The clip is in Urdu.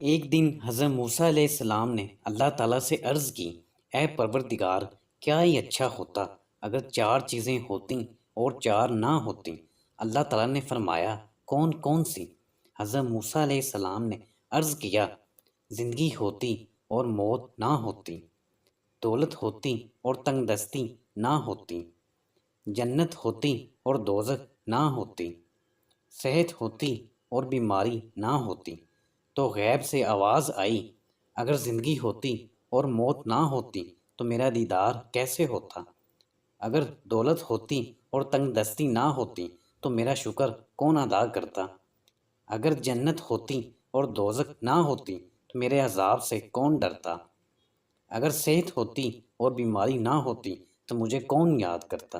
ایک دن حضرت موسیٰ علیہ السلام نے اللہ تعالیٰ سے عرض کی، اے پروردگار، کیا ہی اچھا ہوتا اگر چار چیزیں ہوتیں اور چار نہ ہوتیں۔ اللہ تعالیٰ نے فرمایا، کون کون سی؟ حضرت موسیٰ علیہ السلام نے عرض کیا، زندگی ہوتی اور موت نہ ہوتی، دولت ہوتی اور تنگ دستی نہ ہوتی، جنت ہوتی اور دوزخ نہ ہوتی، صحت ہوتی اور بیماری نہ ہوتی۔ تو غیب سے آواز آئی، اگر زندگی ہوتی اور موت نہ ہوتی تو میرا دیدار کیسے ہوتا؟ اگر دولت ہوتی اور تنگ دستی نہ ہوتی تو میرا شکر کون ادا کرتا؟ اگر جنت ہوتی اور دوزخ نہ ہوتی تو میرے عذاب سے کون ڈرتا؟ اگر صحت ہوتی اور بیماری نہ ہوتی تو مجھے کون یاد کرتا؟